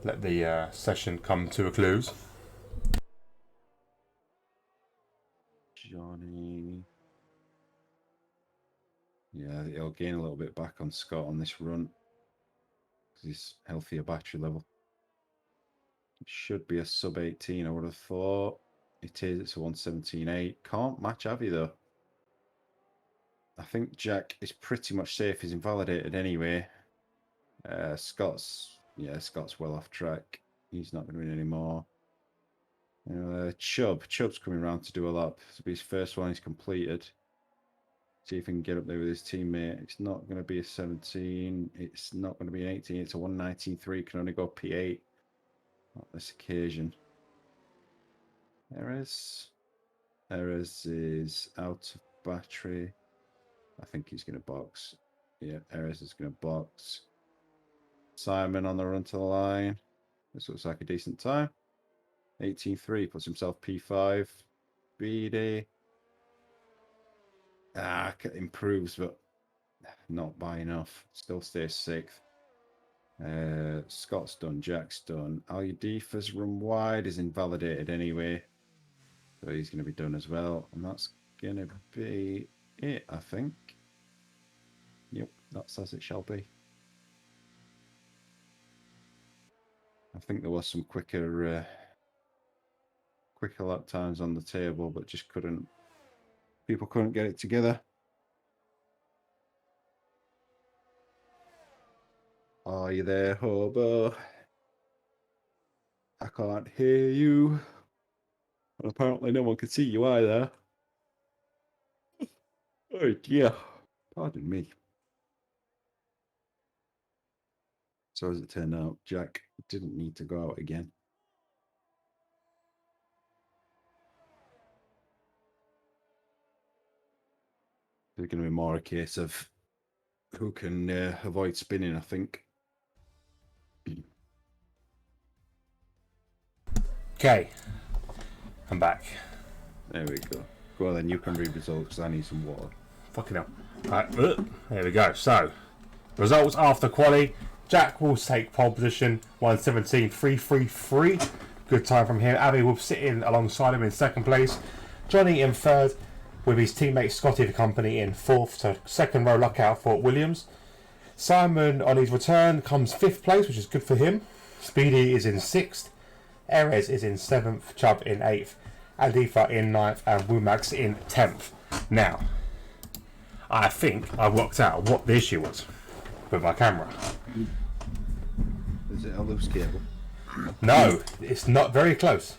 let the session come to a close. Johnny. Yeah, he'll gain a little bit back on Scott on this run because he's healthier battery level. It should be a sub 18, I would have thought. It is, it's a 117.8. Can't match Avi though. I think Jack is pretty much safe. He's invalidated anyway. Scott's well off track. He's not going to win anymore. Chubb's coming around to do a lap. This will be his first one he's completed. See if he can get up there with his teammate. It's not going to be a 17. It's not going to be an 18. It's a 119.3. Can only go P8 on this occasion. Erez is out of battery. I think he's going to box. Yeah, Erez is going to box. Simon on the run to the line. This looks like a decent time. 18.3 puts himself P5. BD. Improves, but not by enough. Still stays sixth. Scott's done. Jack's done. Al-Yadifa's run wide is invalidated anyway. So he's going to be done as well. And that's going to be it, I think. Yep, that's as it shall be. I think there was some quicker lap times on the table, but just people couldn't get it together. Are you there, Hobo? I can't hear you. And apparently no one can see you either. Oh dear. Pardon me. So as it turned out, Jack didn't need to go out again. It's going to be more a case of who can avoid spinning, I think. Okay, I'm back. There we go. Go on then, you can read results because I need some water. Fucking hell. Right, there we go. So, results after quali. Jack will take pole position, 117.333. Good time from him. Abby will sit in alongside him in second place. Johnny in third, with his teammate Scotty the company in fourth. So second row luck out for Williams. Simon on his return comes fifth place, which is good for him. Speedy is in sixth. Erez is in seventh. Chubb in eighth. Adifa in ninth. And Wumax in 10th. Now, I think I worked out what the issue was with my camera. Is it a loose cable? No, it's not very close.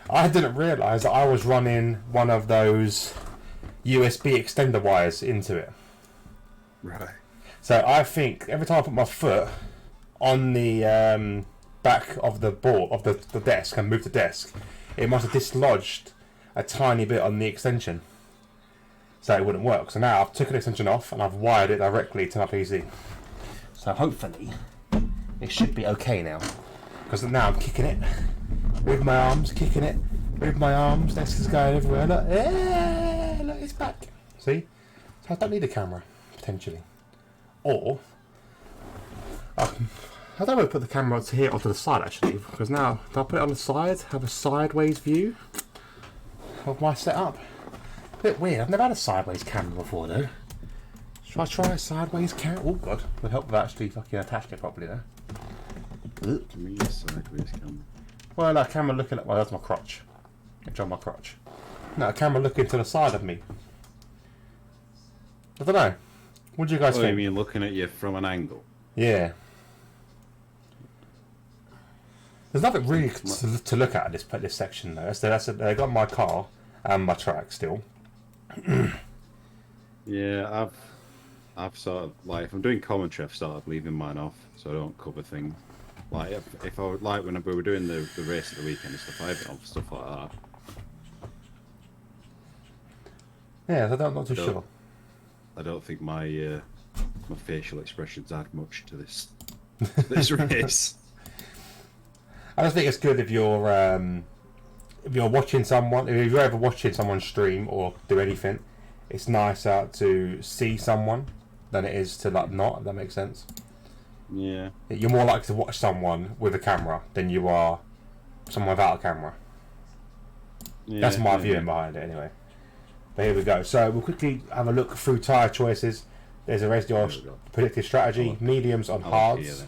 I didn't realise that I was running one of those USB extender wires into it. Right. So I think every time I put my foot on the back of the board of the desk and move the desk, it must have dislodged a tiny bit on the extension, so it wouldn't work. So now I've taken the extension off and I've wired it directly to my PC. So hopefully it should be okay now, because now I'm kicking it with my arms, kicking it with my arms. Desk is going everywhere. Look, look, it's back. See? So I don't need a camera potentially. Or I don't want to put the camera to here onto the side actually, because now if I put it on the side, have a sideways view of my setup. A bit weird. I've never had a sideways camera before though. Should I try a sideways camera? Oh god, would help with actually fucking attaching it properly there. To me, a sideways camera. Well, a camera looking at that's my crotch. It's on my crotch. No, a camera looking to the side of me. I don't know. What do you guys think? You mean looking at you from an angle? Yeah. There's nothing really to look at this section though. They got my car and my track still. Yeah, I've sort of like, if I'm doing commentary, I've started leaving mine off so I don't cover things. Like if I would like when we were doing the race at the weekend and stuff, I have it on for stuff like that. Yeah, I'm not too sure. I don't think my facial expressions add much to this race. I just think it's good if you're watching someone, if you're ever watching someone stream or do anything, it's nicer to see someone than it is to like not. If that makes sense. Yeah. You're more likely to watch someone with a camera than you are someone without a camera. Yeah, That's my viewing behind it, anyway. But here we go. So we'll quickly have a look through tyre choices. There's a rest of your predictive strategy, mediums on hards.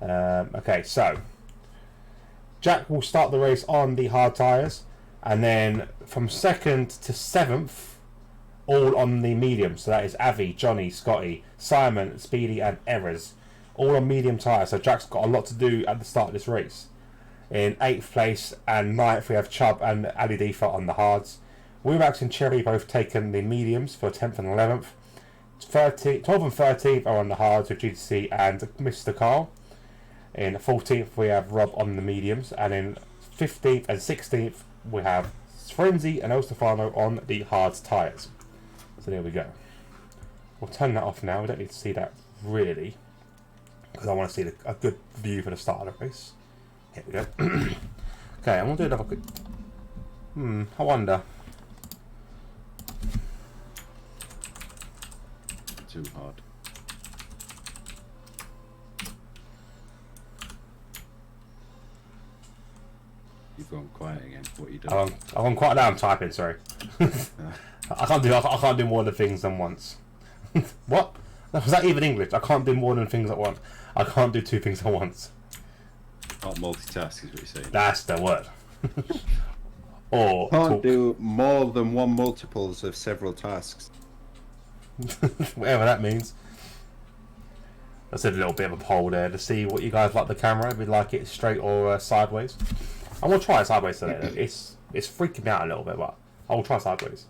Okay, so Jack will start the race on the hard tyres, and then from 2nd to 7th, all on the mediums. So that is Avi, Johnny, Scotty, Simon, Speedy, and Errors, all on medium tyres. So Jack's got a lot to do at the start of this race. In 8th place and 9th, we have Chubb and Ali Defa on the hards. Wimax and Cherry both taken the mediums for 10th and 11th. 12th and 13th are on the hards with GTC and Mr. Carl. In 14th, we have Rob on the mediums. And in 15th and 16th, we have Frenzy and El Stefano on the hard tyres. So there we go. We'll turn that off now. We don't need to see that really, because I want to see a good view for the start of the race. Here we go. Okay, I'm going to do another quick... I wonder... Too hard. You've gone quiet again. What are you doing? I've gone quiet now. I'm typing. Sorry. I can't do more than things than once. What? Was that even English? I can't do more than things at once. I can't do two things at once. Not multitask is what you're saying. That's the word. Or can't do more than one multiples of several tasks. Whatever that means. I said a little bit of a poll there to see what you guys like the camera. If you like it straight or sideways. I'm gonna try it sideways today. It's freaking me out a little bit, but I will try sideways.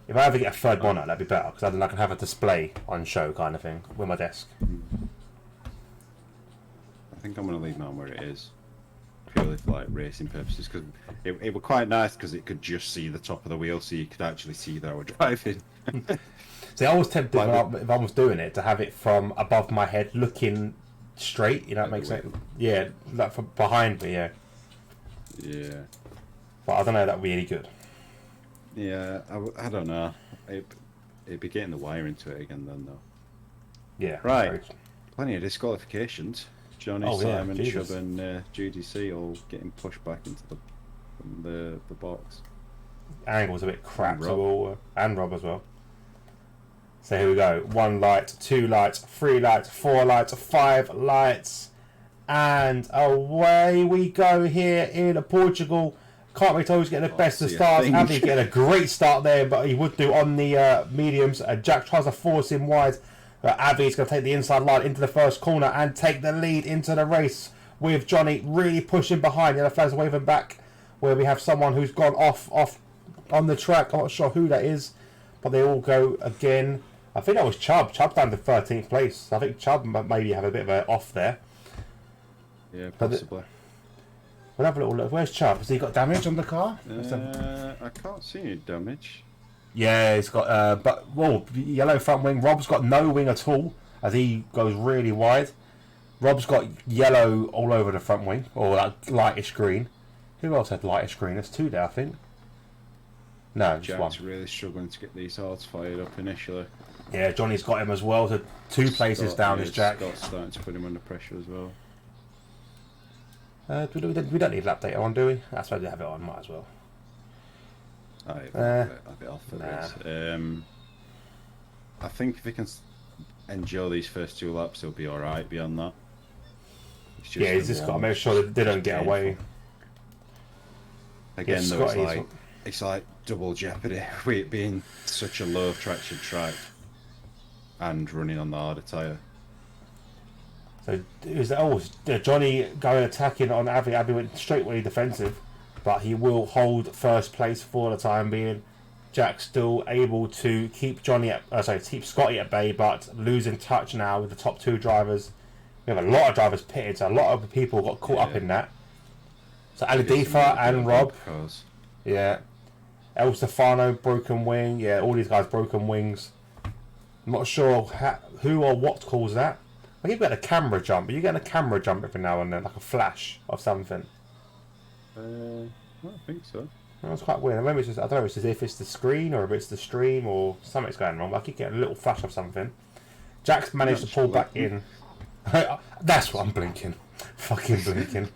If I ever get a third monitor, that'd be better, because then I can have a display on show kind of thing with my desk. I think I'm gonna leave mine where it is, purely for like racing purposes, because it was quite nice because it could just see the top of the wheel, so you could actually see that I was driving. See, I was tempted if I was doing it to have it from above my head, looking straight. You know, it makes sense. Yeah, like from behind me. Yeah. Yeah. But I don't know. That would be any good. Yeah, I don't know. It'd be getting the wire into it again then, though. Yeah. Right. Plenty of disqualifications. Johnny, Simon, Jesus. Chubb, and GDC all getting pushed back into the box. Angle's a bit crap, and Rob as well. So here we go. 1 light, 2 lights, 3 lights, 4 lights, 5 lights, and away we go here in Portugal. Can't be told he's getting the best of starts. Andy getting a great start there, but he would do on the mediums. Jack tries to force him wide. Avi's going to take the inside line into the first corner and take the lead into the race, with Johnny really pushing behind. The flags waving back, where we have someone who's gone off on the track. I'm not sure who that is, but they all go again. I think that was Chubb. Chubb down to 13th place. I think Chubb maybe have a bit of an off there. Yeah, possibly. We'll have a little look. Where's Chubb? Has he got damage on the car? I can't see any damage. Yeah, he's got yellow front wing. Rob's got no wing at all, as he goes really wide. Rob's got yellow all over the front wing, or like lightish green. Who else had lightish green? There's 2 there, I think. No, just Jack's one. really struggling to get these hards fired up initially. Yeah, Johnny's got him as well. So 2 places down is Jack. Scott's starting to put him under pressure as well. We don't need lap data on, do we? I suppose we have it on. Might as well. I'll be off for this. I think if he can endure these first 2 laps, he'll be alright beyond that. He's just got to make sure that they don't get away. Again, though, it's like double jeopardy with it being such a low traction track and running on the harder tyre. So is that Johnny going attacking on Avi? Avi went straightway defensive, but he will hold first place for the time being. Jack's still able to keep keep Scotty at bay, but losing touch now with the top 2 drivers. We have a lot of drivers pitted, so a lot of people got caught up in that. So Ali Defa and Rob. Yeah. El Stefano, broken wing. Yeah, all these guys broken wings. I'm not sure who or what caused that. I think we had a camera jump, but you get a camera jump every now and then, like a flash of something. I don't think so. That was quite weird. I don't know if it's as if it's the screen or if it's the stream or something's going wrong, but I keep getting a little flash of something. Jack's managed to pull back Actually, in. That's what I'm blinking. Fucking blinking.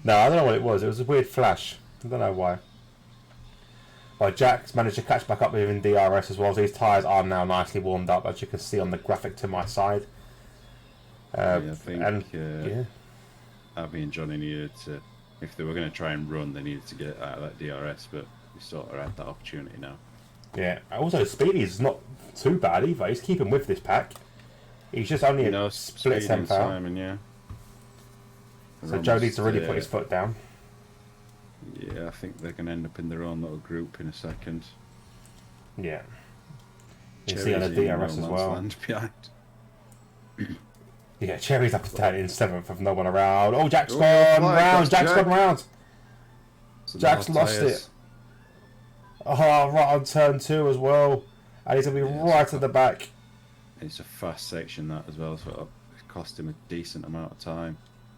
No, I don't know what it was. It was a weird flash. I don't know why. But Jack's managed to catch back up with him in DRS as well, so his tyres are now nicely warmed up, as you can see on the graphic to my side. I think yeah. Abby and Johnny needed to, if they were going to try and run, they needed to get out of that DRS, but we sort of had that opportunity now. Yeah. Also, Speedy's not too bad either. He's keeping with this pack. He's just only a split tenth out. Simon, yeah. So Joe needs to really put his foot down. Yeah, I think they're going to end up in their own little group in a second. Yeah. You see on the DRS as well. Behind. Yeah, Cherry's up to 10 in 7th with no one around. Oh, Jack's gone round. Jack's gone round. Jack's lost it. Oh, right on turn 2 as well. And he's going to be right at the back. It's a fast section, that as well, so it cost him a decent amount of time.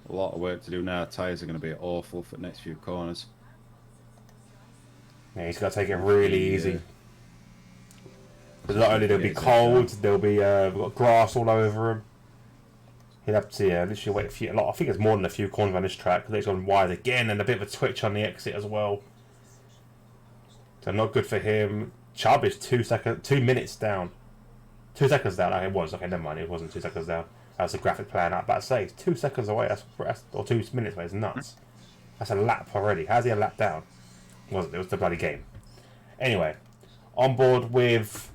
A lot of work to do now. Tyres are going to be awful for the next few corners. Yeah, he's got to take it really easy. Because not only there'll be cold, there'll be we've got grass all over him. He'll have to literally wait a lot. I think it's more than a few corners on this track because it's gone wide again and a bit of a twitch on the exit as well. So not good for him. Chubb is 2 minutes down. 2 seconds down. Okay, it was. Okay, never mind. It wasn't 2 seconds down. That was the graphic playing out. But I say, it's 2 seconds away. That's or 2 minutes away. It's nuts. That's a lap already. How's he a lap down? It wasn't. It was the bloody game. Anyway, on board with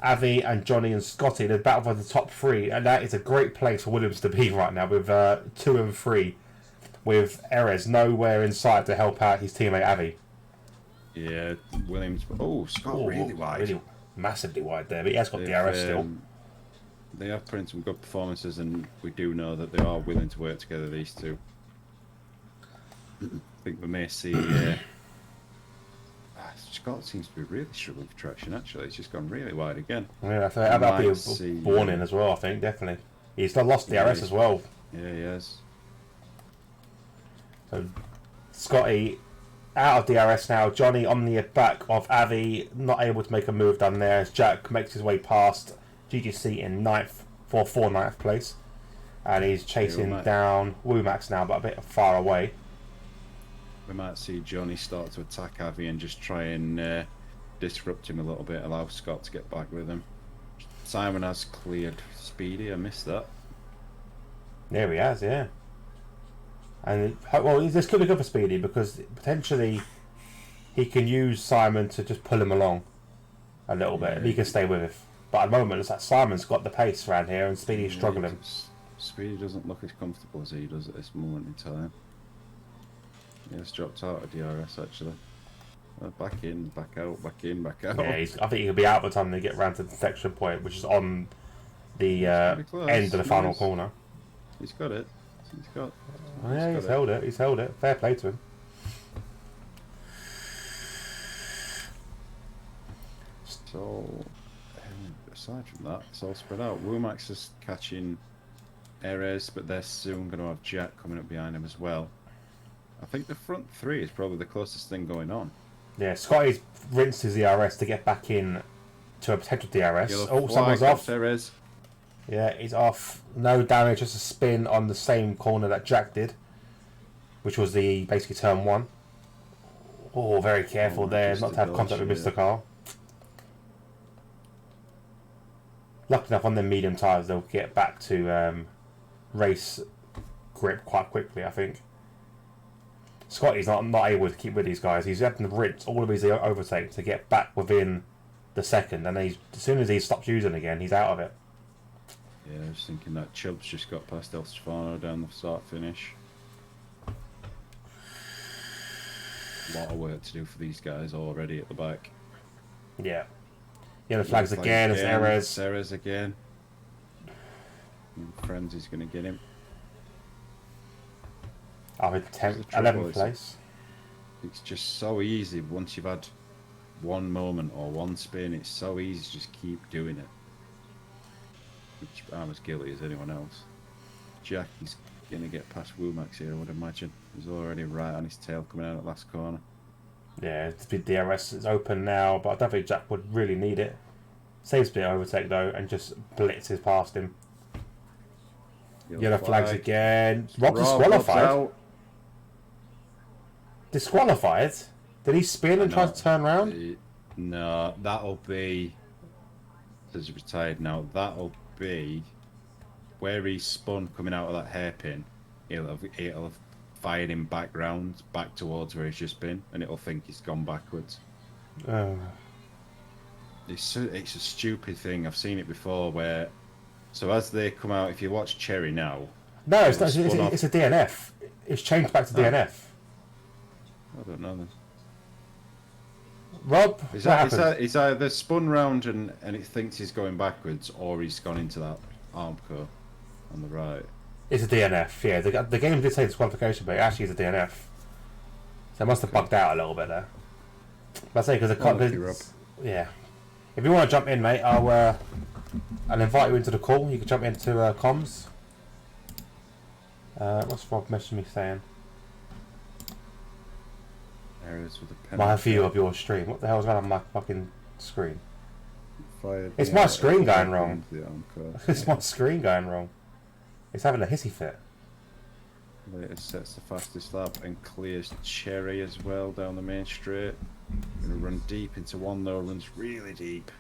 Avi and Johnny and Scotty, the battle for the top 3, and that is a great place for Williams to be right now with 2 and 3, with Erez nowhere in sight to help out his teammate Avi. Yeah, Williams. Oh, Scott really wide. Really massively wide there, but he has got DRS still. They have put in some good performances, and we do know that they are willing to work together, these two. I think we may see... Scott seems to be really struggling for traction, actually. He's just gone really wide again. Yeah, I think that'd be a warning as well, I think, definitely. He's lost DRS as well. Yeah, he has. So, Scotty out of DRS now. Johnny on the back of Avi, not able to make a move down there as Jack makes his way past GGC in 9th place. And he's chasing down Womax now, but a bit far away. We might see Johnny start to attack Avi and just try and disrupt him a little bit, allow Scott to get back with him. Simon has cleared Speedy, I missed that. There he has, yeah. And, well, this could be good for Speedy because potentially he can use Simon to just pull him along a little bit and he can stay with it. But at the moment, it's like Simon's got the pace around here and Speedy's struggling. Speedy doesn't look as comfortable as he does at this moment in time. Yeah, it's dropped out of DRS actually. Back in, back out, back in, back out. Yeah, I think he'll be out by the time they get round to the detection point, which is on the end of the final corner. He's got it. He's held it. He's held it. Fair play to him. So, aside from that, it's all spread out. Womax is catching Erez, but they're soon going to have Jack coming up behind him as well. I think the front 3 is probably the closest thing going on. Yeah, Scotty's rinsed his DRS to get back in to a potential DRS. Someone's off. Erez. Yeah, he's off. No damage, just a spin on the same corner that Jack did, which was the basically turn 1. Oh, very careful there, not to have contact with Mr. Carl. Lucky enough on the medium tyres, they'll get back to race grip quite quickly, I think. Scotty's not able to keep with these guys. He's having to rinse all of his overtakes to get back within the second, and as soon as he stops using again, he's out of it. Yeah, I was thinking that Chubb's just got past El Stefano down the start finish. A lot of work to do for these guys already at the back. Yeah. Yellow flags again, it's Erez. Erez again. Friends is going to get him. I'm in 11th place. It's just so easy once you've had one moment or one spin. It's so easy to just keep doing it. Which I'm as guilty as anyone else. Jack is going to get past Womax here, I would imagine. He's already right on his tail coming out at last corner. Yeah, the DRS is open now, but I don't think Jack would really need it. Saves the overtake though and just blitzes past him. Yellow flags again. Rob disqualified. Disqualified? Did he spin and try to turn around? No, that'll be. He's retired now. That'll be where he spun coming out of that hairpin. It'll have fired him back towards where he's just been, and it'll think he's gone backwards. It's a stupid thing. I've seen it before where. So as they come out, if you watch Cherry now. No, it's not. It's a DNF. It's changed back to DNF. I don't know then. Rob, he's either spun round and it thinks he's going backwards, or he's gone into that arm car on the right. It's a DNF, yeah. The game did say disqualification, but it actually is a DNF. So it must have bugged out a little bit there. But I say because yeah. If you want to jump in, mate, I'll invite you into the call. You can jump into comms. What's Rob messaging me saying? My view of your stream. What the hell's going on my fucking screen? It's my screen going wrong. It's my screen going wrong. It's having a hissy fit. Later sets the fastest lap and clears Cherry as well down the main straight. Gonna run deep into one though, runs really deep.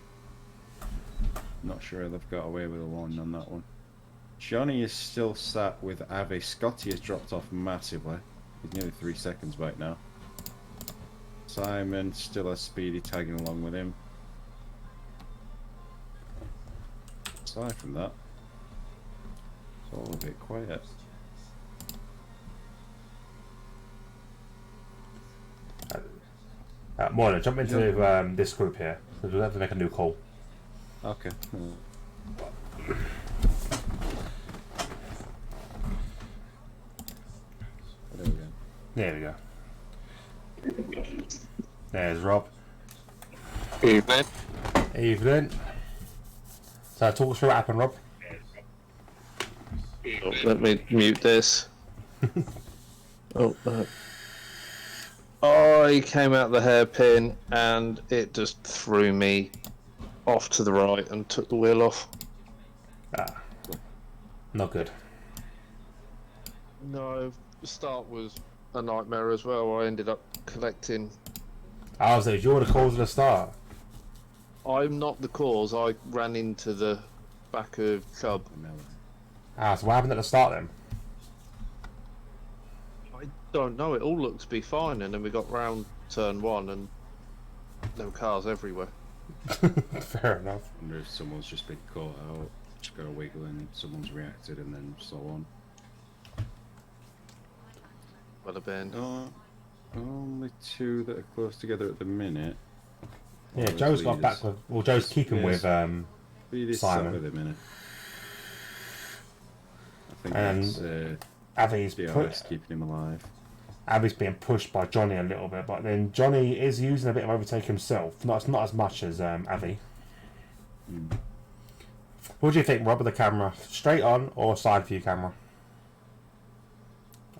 Not sure they've got away with a one on that one. Johnny is still sat with Avi. Scotty has dropped off massively. He's nearly 3 seconds back now. Simon still has Speedy tagging along with him. Aside from that, it's all a bit quiet. Morning, jump into this group here. We'll have to make a new call. Okay. There we go. There's Rob. Evening. Evening. So talk us through what happened, Rob. Oh, let me mute this. I came out the hairpin and it just threw me off to the right and took the wheel off. Not good. No, the start was a nightmare as well. I ended up collecting. So you're the cause of the start? I'm not the cause. I ran into the back of Chubb. So what happened at the start then? I don't know. It all looked to be fine, and then we got round turn one, and there were cars everywhere. Fair enough. I wonder if someone's just been caught out, just got a wiggle, and someone's reacted, and then so on. Well, have been. Only two that are close together at the minute. Yeah, Joe's got back with. Well, Joe's keeping with Simon. With a minute. I think and Avi's keeping him alive. Avi's being pushed by Johnny a little bit, but then Johnny is using a bit of overtake himself. Not as much as Avi. What do you think, Rob, of the camera? Straight on or side view camera?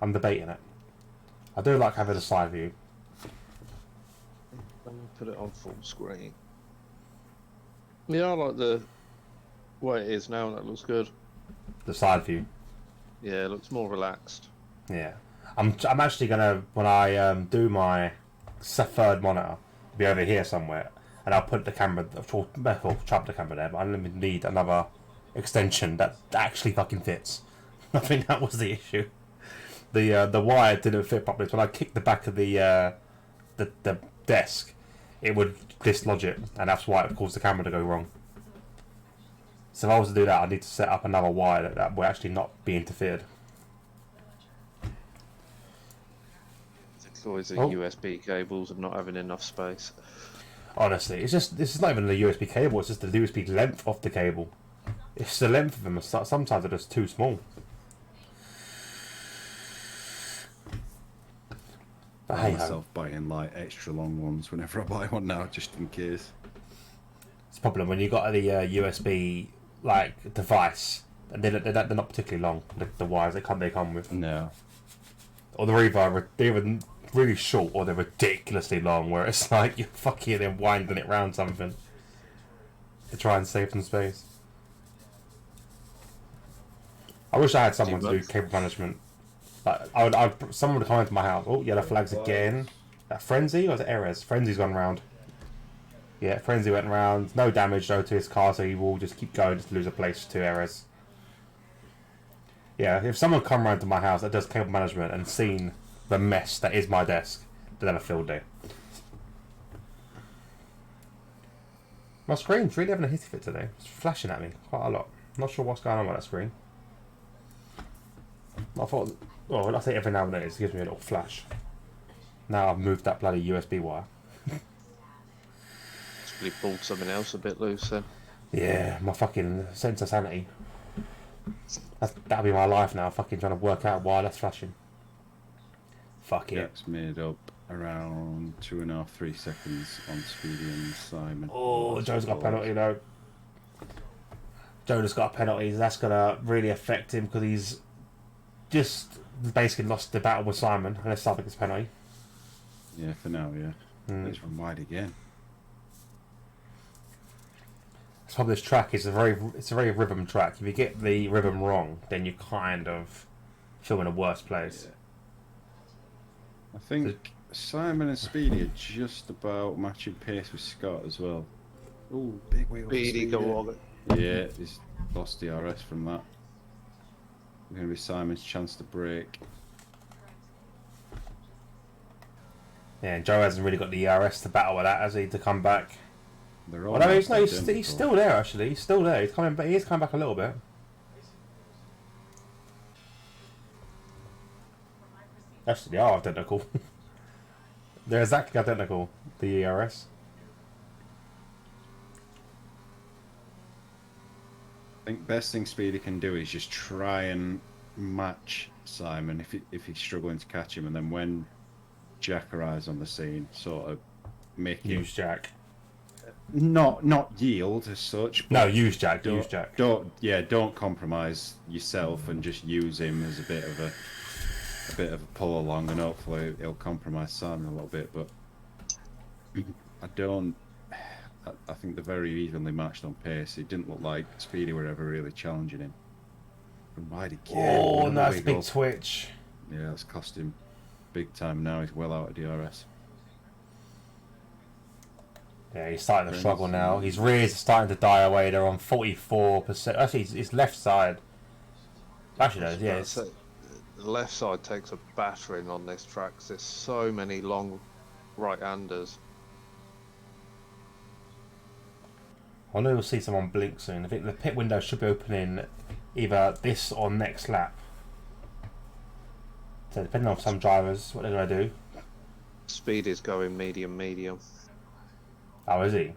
I'm debating it. I do like having a side view. Let me put it on full screen. Yeah, I like the way it is now. That looks good. The side view. Yeah, it looks more relaxed. Yeah, I'm actually gonna, when I do my third monitor, be over here somewhere, and I'll put the camera, chop the camera there. But I need another extension that actually fucking fits. I think that was the issue. The wire didn't fit properly. So when I kicked the back of the desk, it would dislodge it, and that's why it caused the camera to go wrong. So if I was to do that, I need to set up another wire that will actually not be interfered. It's always the USB cables of not having enough space. Honestly, this is not even the USB cable. It's just the USB length of the cable. It's the length of them. Sometimes they're just too small. I find myself buying like extra long ones whenever I buy one now, just in case. It's a problem when you got the USB like device, and they're not particularly long. The wires they come with. No. Or they're either really short or they're ridiculously long, where it's like you're fucking then winding it round something. to try and save some space. I wish I had someone to do cable management. Like, someone would come into my house. Oh, yellow flags again. That Frenzy or was it Erez? Frenzy's gone round. Yeah, Frenzy went round. No damage though to his car, so he will just keep going, just lose a place to Erez. Yeah, if someone come round to my house that does cable management and seen the mess that is my desk, they'd have a field day. My screen's really having a hit of it today. It's flashing at me quite a lot. I'm not sure what's going on with that screen. I thought, well, I think every now and then it gives me a little flash. Now I've moved that bloody USB wire. Probably pulled something else a bit loose then. Yeah, my fucking sense of sanity. That'll be my life now, fucking trying to work out why that's flashing. Fuck it. Jack's made up around 2.5, 3 seconds on Speedy and Simon. Oh, Joe's got a penalty though. Joe just got a penalty. That's gonna really affect him because he's just basically lost the battle with Simon unless I think it's penalty. Yeah, for now, yeah. Let's run wide again. It's probably this track is a very rhythm track. If you get the rhythm wrong, then you kind of feel in a worse place. Yeah. I think Simon and Speedy are just about matching pace with Scott as well. Oh, big wheel. Speedy go on. Yeah, he's lost the RS from that. Going to be Simon's chance to break. Yeah, and Joe hasn't really got the ERS to battle with that, has he? To come back. They're all Well, no, he's still there actually. He's still there. He's coming, but he is coming back a little bit. Actually, they are identical. They're exactly identical. The ERS. I think best thing Speedy can do is just try and match Simon if he's struggling to catch him, and then when Jack arrives on the scene, sort of make him Use Jack. not yield as such. But No, use Jack. don't, Use Jack. Don't compromise yourself and just use him as a bit of a pull along, and hopefully he'll compromise Simon a little bit. But I think they're very evenly matched on pace. It didn't look like Speedy were ever really challenging him. From wide again. Oh, another nice wiggle. big twitch. Yeah, that's cost him big time now. He's well out of DRS. Yeah, he's starting to struggle now. His rears are starting to die away. They're on 44%. Actually, his left side. Actually, no, yeah. The left side takes a battering on this track. There's so many long right-handers. I know we'll see someone blink soon. I think the pit window should be opening either this or next lap. So depending on some drivers, what they're going to do. Speed is going medium. Oh, is he?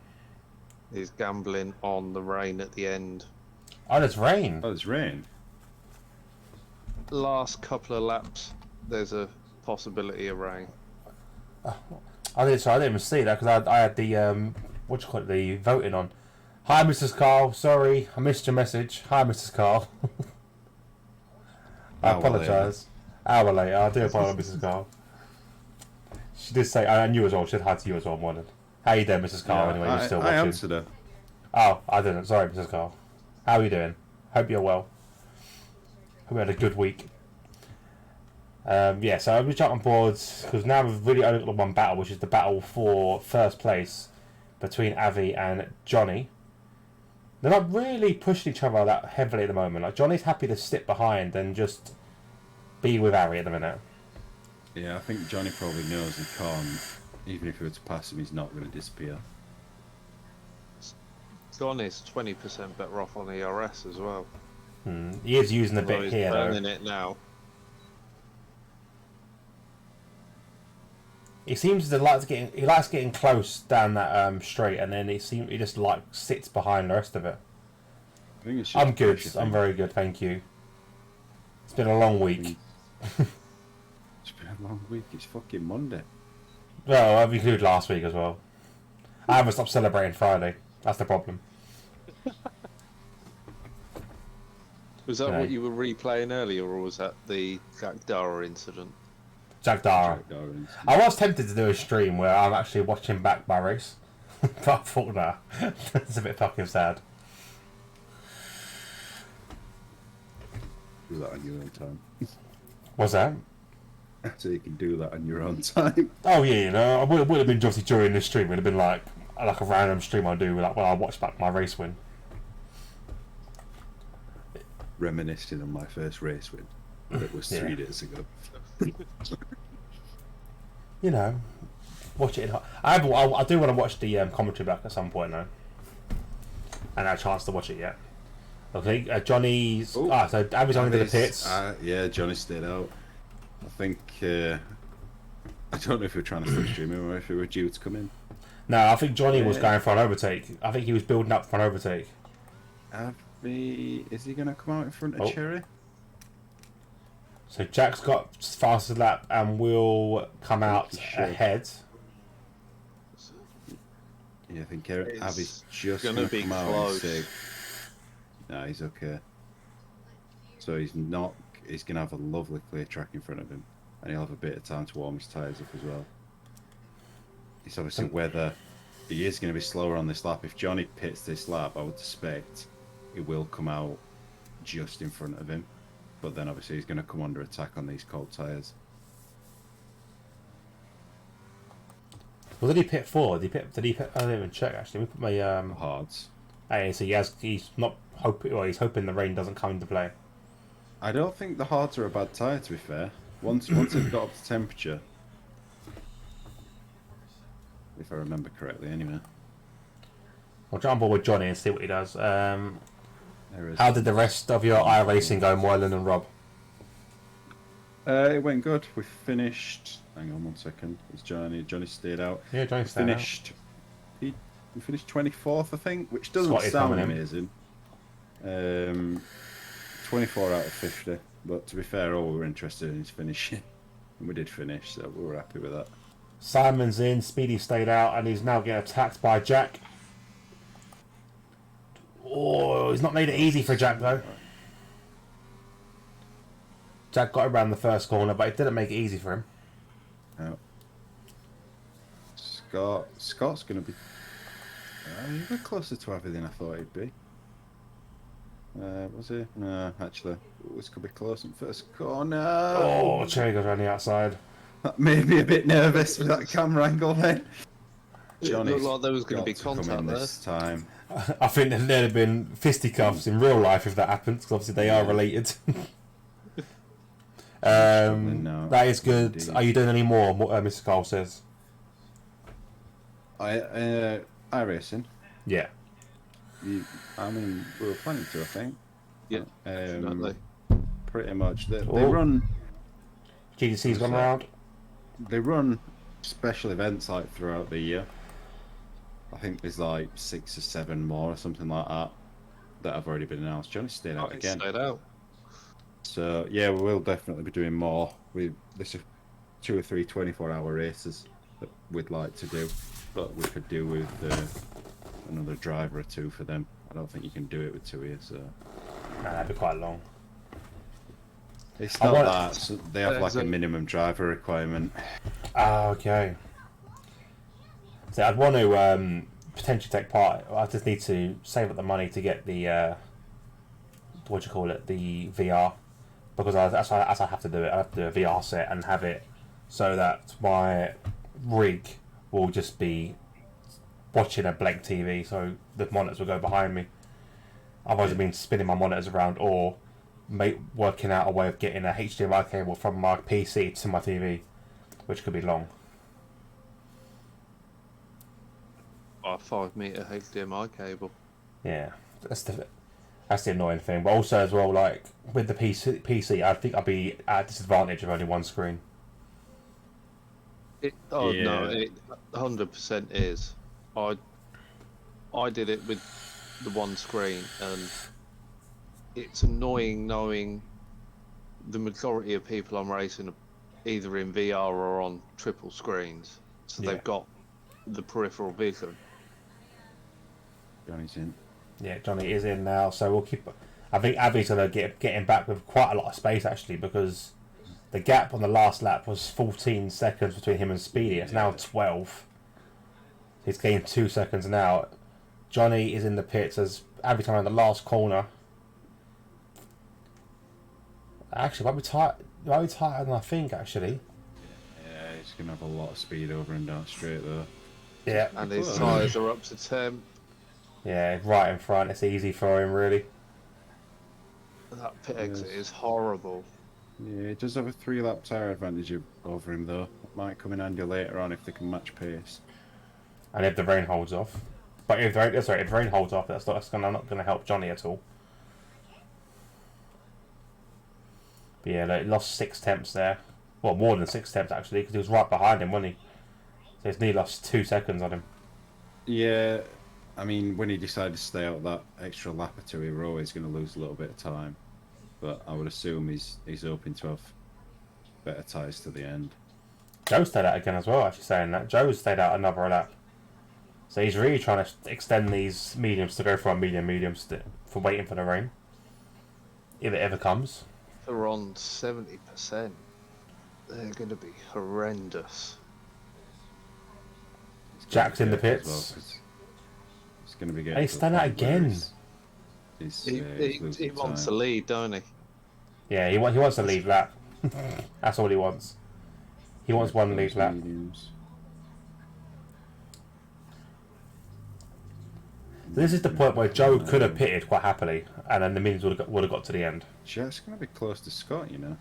He's gambling on the rain at the end. Oh, there's rain. Oh, it's rain. Last couple of laps, there's a possibility of rain. I didn't even see that because I had the the voting on. Hi, Mrs. Carl. Sorry, I missed your message. Hi, Mrs. Carl. I apologise. Hour later, I do apologise, Mrs. Carl. She did say, I knew as well. She said hi to you as well, morning. How you doing, Mrs. Carl? Yeah, anyway, you're still watching. I answered her. Oh, I didn't. Sorry, Mrs. Carl. How are you doing? Hope you're well. Hope you had a good week. Yeah, so we jump on board because now we've really only got one battle, which is the battle for first place between Avi and Johnny. They're not really pushing each other that heavily at the moment. Like Johnny's happy to sit behind and just be with Avi at the minute. Yeah, I think Johnny probably knows he can't. Even if he were to pass him, he's not going to disappear. Johnny's 20% better off on ERS as well. He is using a Although bit he's here though. burning it now. He seems to he likes getting close down that straight, and then he just like sits behind the rest of it. I think it's I'm good. I'm very good, thank you. It's been a long week. It's been a long week. It's fucking Monday. Well, I've included last week as well. I haven't stopped celebrating Friday. That's the problem. Was that what you were replaying earlier, or was that the Jack Dara incident? Jack Dara. I was tempted to do a stream where I'm actually watching back my race. But I thought, nah, it's a bit fucking sad. Do that on your own time. What's that? So you can do that on your own time. Oh yeah, you know, I would have been obviously during this stream. It would have been like a random stream I do, like when I watch back my race win. Reminiscing on my first race win. That was 3 days ago. You know, watch it. I do want to watch the commentary back at some point though. I haven't had a chance to watch it yet. Okay, Johnny's. So Abby's only in the pits. Yeah, Johnny stayed out. I think. I don't know if we were trying to stop streaming or if we were due to come in. No, I think Johnny was going for an overtake. I think he was building up for an overtake. Abby, is he going to come out in front of Cherry? So Jack's got fastest lap and will come out ahead. Yeah, I think Abby's just going to come out and say, no, he's okay. So he's not. He's going to have a lovely clear track in front of him, and he'll have a bit of time to warm his tyres up as well. It's obviously whether he is going to be slower on this lap. If Johnny pits this lap, I would suspect he will come out just in front of him. But then obviously he's going to come under attack on these cold tyres. Well, did he pit for? Did he pit? I didn't even check actually. We put my Hards. Hey, so he's not hoping. Well, he's hoping the rain doesn't come into play. I don't think the hards are a bad tyre, to be fair. Once they've got up to temperature, if I remember correctly, anyway. I'll jump on board with Johnny and see what he does. How did the rest of your iRacing go, Moylan and Rob? It went good. We finished. Hang on 1 second. It's Johnny. Johnny stayed out. Yeah, Johnny stayed out. We finished 24th, I think, which doesn't sound amazing. 24 out of 50. But to be fair, all we were interested in is finishing. And we did finish, so we were happy with that. Simon's in. Speedy stayed out, and he's now getting attacked by Jack. Oh, he's not made it easy for Jack though. Jack got around the first corner, but it didn't make it easy for him. No. Scott's going to be a bit closer to Avi than I thought he'd be. Was he? No, actually, this could be close in first corner. Oh, Cherry goes around the outside. That made me a bit nervous with that camera angle then. Johnny looked like there was going to be contact there. This time. I think there'd have been fisticuffs in real life if that happened, because obviously they are related. That is good. Indeed. Are you doing any more? Mr. Cole says. iRacing. Yeah. I mean, we were planning to, I think. Yeah. Pretty much. They run. GDC's gone round. They run special events like throughout the year. I think there's like 6 or 7 more or something like that have already been announced. Johnny stayed out again. Stayed out. So yeah, we will definitely be doing more. This is 2 or 3 24-hour races that we'd like to do, but we could do with another driver or 2 for them. I don't think you can do it with 2 here, so. No, that'd be quite long. It's not that. So they have like a minimum driver requirement. Ah, okay. So I'd want to potentially take part. I just need to save up the money to get the what do you call it, the VR, because that's how I have to do it. I have to do a VR set and have it so that my rig will just be watching a blank TV, so the monitors will go behind me. Otherwise, I've been spinning my monitors around or working out a way of getting a HDMI cable from my PC to my TV, which could be long. A 5-meter HDMI cable. Yeah, that's the annoying thing. But also as well, like with the PC, I think I'd be at a disadvantage of only one screen. No, it 100% is. I did it with the one screen, and it's annoying knowing the majority of people I'm racing are either in VR or on triple screens, so they've got the peripheral vision. Johnny's in. Yeah, Johnny is in now, so we'll keep. I think Abby's gonna get him back with quite a lot of space actually, because the gap on the last lap was 14 seconds between him and Speedy. It's now 12. He's gained 2 seconds now. Johnny is in the pits as every time in the last corner. Actually, might be tighter than I think. Actually, Yeah, he's going to have a lot of speed over and down straight though. yeah, And his tyres are up to 10. yeah, right in front. It's easy for him, really. That pit exit Yes. is horrible. Yeah, he does have a 3-lap tyre advantage over him though. Might come in handy later on if they can match pace. And if the rain holds off, but if the rain holds off, that's not gonna help Johnny at all. But yeah, like, he lost 6 tenths there. Well, more than 6 tenths actually, because he was right behind him, wasn't he? So he's nearly lost 2 seconds on him. Yeah, I mean, when he decided to stay out that extra lap or two, he was always going to lose a little bit of time. But I would assume he's hoping to have better tyres to the end. Joe stayed out again as well, actually saying that. Joe's stayed out another lap. So he's really trying to extend these mediums to go for mediums for waiting for the rain. If it ever comes. They're on 70%. They're going to be horrendous. Jack's in the Careful as pits. well, 'cause he's going to be getting. Hey, to the stand out point where again. He's He losing wants the time. lead, don't he? Yeah, he wants to lead lap. That's all he wants. He wants one lead Those lap. mediums. So this is the point where Joe could have pitted quite happily, and then the mediums would have got to the end. Jack's going to be close to Scott, you know.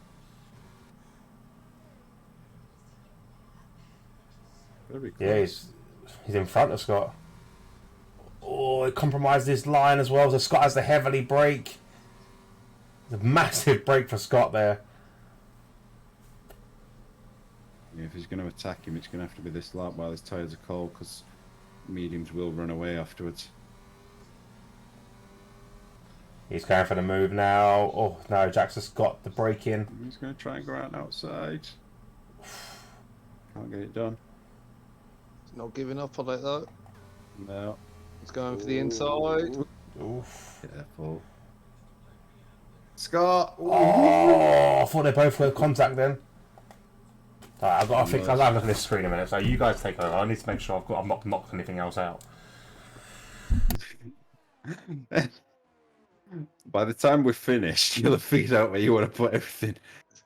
Very close. Yeah, he's in front of Scott. Oh, it compromised this line as well, so Scott has to heavily brake. It's a massive break for Scott there. Yeah, if he's going to attack him, it's going to have to be this lap while his tyres are cold, because mediums will run away afterwards. He's going for the move now. Oh no, Jack's just got the brake in. He's going to try and go out outside. Can't get it done. He's not giving up on it though. No. He's going for the inside. Oof. Careful. Scott! Oh, I thought they both were contact then. Right, I've got to fix. I'll have a look at this screen in a minute. So you guys take over. I need to make sure I've not knocked anything else out. By the time we're finished, you'll have figured out where you want to put everything.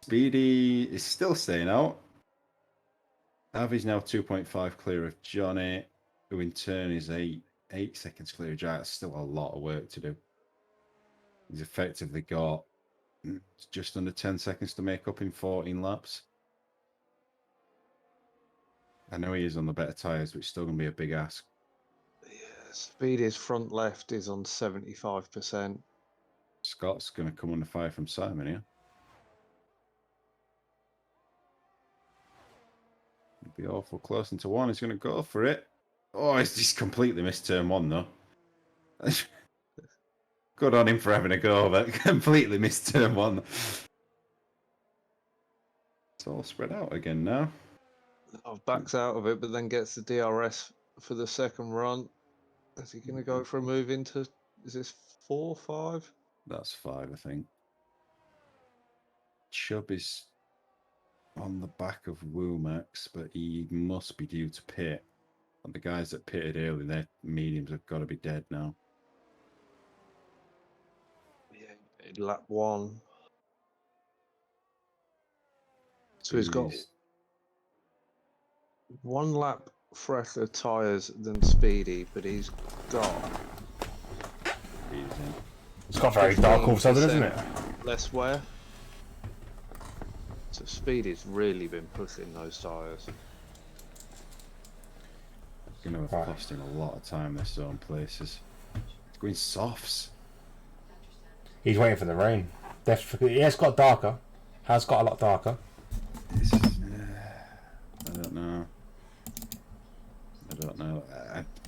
Speedy is still staying out. Avi's now 2.5 clear of Johnny, who in turn is 8 seconds clear of Jack. That's still a lot of work to do. He's effectively got just under 10 seconds to make up in 14 laps. I know he is on the better tyres, but it's still going to be a big ask. Yeah, Speedy's front left is on 75%. Scott's going to come under fire from Simon here. It'll be awful close into one. He's going to go for it. Oh, he's completely missed turn one, though. Good on him for having a go, but completely missed turn one. It's all spread out again now. Backs out of it, but then gets the DRS for the second run. Is he going to go for a move into? Is this 4, 5? That's 5, I think. Chubb is on the back of Woomax, but he must be due to pit. And the guys that pitted early, their mediums have got to be dead now. Yeah, lap 1. So he's got He's- 1 lap fresher tyres than Speedy, but he's got he's in. It's got very dark all of a sudden, isn't it? less wear. So Speedy's really been pushing those tyres. Going to have cost him a lot of time this zone places. He's going softs. He's waiting for the rain. Definitely, yeah, it's got darker. Has got a lot darker. I don't know.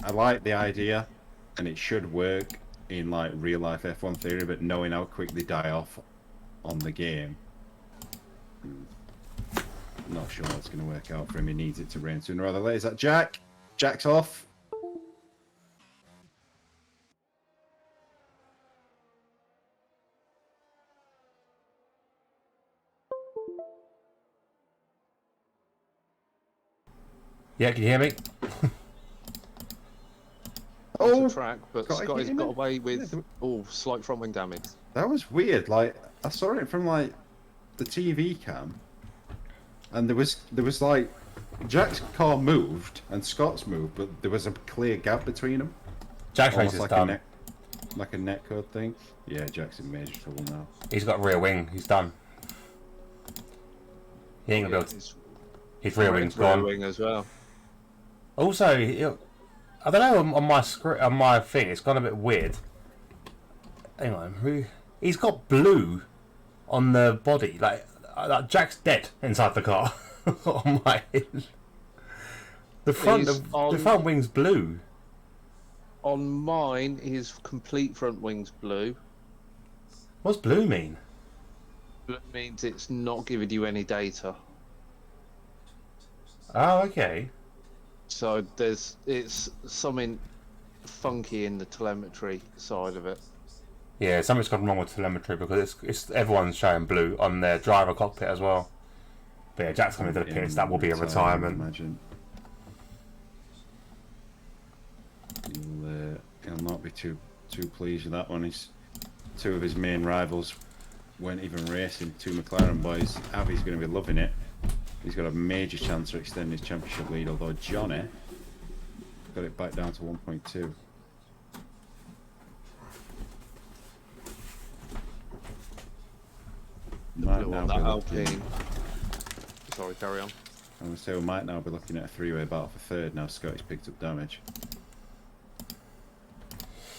I like the idea, and it should work in like real life F1 theory, but knowing how quick they die off on the game, I'm not sure what's going to work out for him. He needs it to rain sooner or rather later. Is that Jack? Jack's off. Yeah, can you hear me? onto Oh, track, but Scotty Scotty's hit him got in? away Yeah, with slight front wing damage. that was weird. Like I saw it from like the TV cam, and there was like Jack's car moved and Scott's moved, but there was a clear gap between them. Jack's race Almost is like done. like a netcode thing. Yeah, Jack's in major trouble now. He's got rear wing. He's done. He ain't gonna be able to. His rear wing's gone. Rear wing as well. Also, I don't know on my on my thing. It's gone a bit weird. Hang on, he's got blue on the body. Like Jack's dead inside the car. On my the front wing's blue. On mine, his complete front wing's blue. What's blue mean? Blue means it's not giving you any data. Oh, okay. So it's something funky in the telemetry side of it. Yeah, something's gone wrong with telemetry because it's everyone's showing blue on their driver cockpit as well. But yeah, Jack's coming to the pits. That will be a retirement. Imagine. He'll not be too pleased with that one. Two of his main rivals weren't even racing. Two McLaren boys. Avi's going to be loving it. He's got a major chance to extend his championship lead. Although Johnny got it back down to 1.2. Might now That be Alpine. looking, Sorry, carry on. I'm going to say we might now be looking at a three-way battle for third now. Scotty's picked up damage.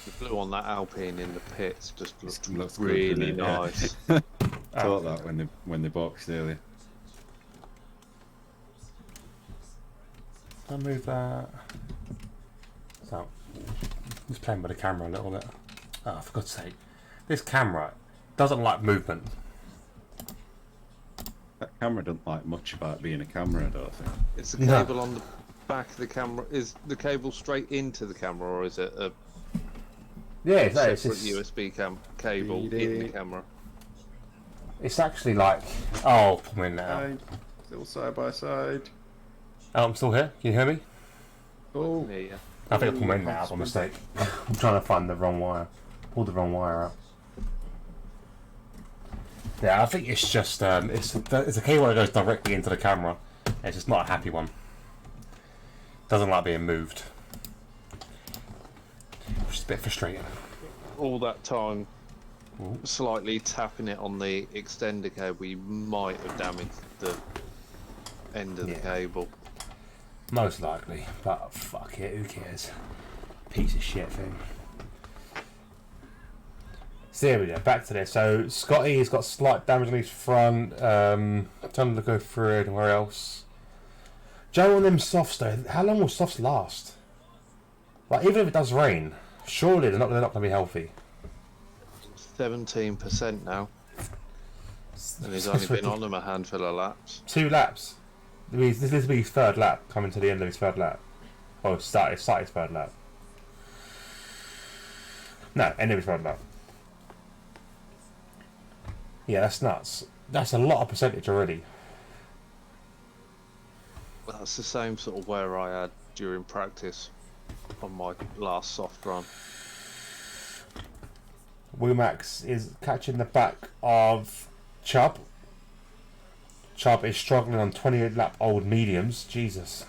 The blue on that Alpine in the pits just Looks looked really good, doesn't it? nice. Yeah. Thought that when they boxed earlier. I'll move that. So, just playing with the camera a little bit. Oh, for God's sake. This camera doesn't like movement. That camera doesn't like much about being a camera, I don't think. Is the cable on the back of the camera? Is the cable straight into the camera, or is it a Yeah, it's separate USB cable in the camera? It's actually like... Oh, come in now. Side, still side by side. Oh, I'm still here. Can you hear me? Oh, Yeah. I think I pulled my in now by mistake. I'm trying to find the wrong wire. Pulled the wrong wire out. Yeah, I think it's just it's a cable that goes directly into the camera. It's just not a happy one. Doesn't like being moved, which is a bit frustrating. All that time, slightly tapping it on the extender cable, you might have damaged the end of the cable. Most likely, but fuck it, who cares? Piece of shit thing. So there we go, back to this. So Scotty's got slight damage on his front. Trying to go through it. Where else? Joe on them softs though. How long will softs last? Like even if it does rain, surely they're not going to be healthy. 17% now, and he's only been on them a handful of laps. 2 laps. This will be his third lap. Coming to the end of his third lap. Oh, start his third lap. No, end of his third lap. Yeah, that's nuts. That's a lot of percentage already. That's the same sort of wear I had during practice on my last soft run. Womax is catching the back of Chubb. Chubb is struggling on 28 lap old mediums. Jesus.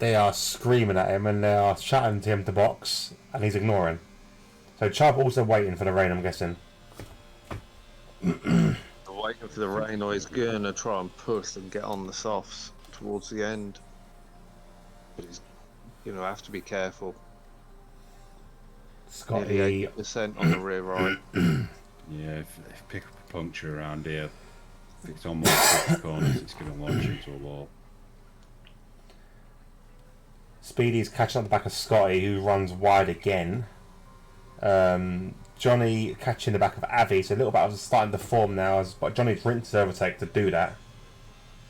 They are screaming at him and they are shouting to him to box and he's ignoring. So Chubb also waiting for the rain, I'm guessing. Waiting for the rain, or he's gonna try and push and get on the softs towards the end. But he's have to be careful. Scotty. Nearly 8% on the rear right. yeah, if pick up a puncture around here, if it's on multiple corners, it's going to launch into a wall. Speedy's catching up the back of Scotty, who runs wide again. Johnny catching the back of Avi, so a little bit of starting to form now, but Johnny's rinsed his overtake to do that.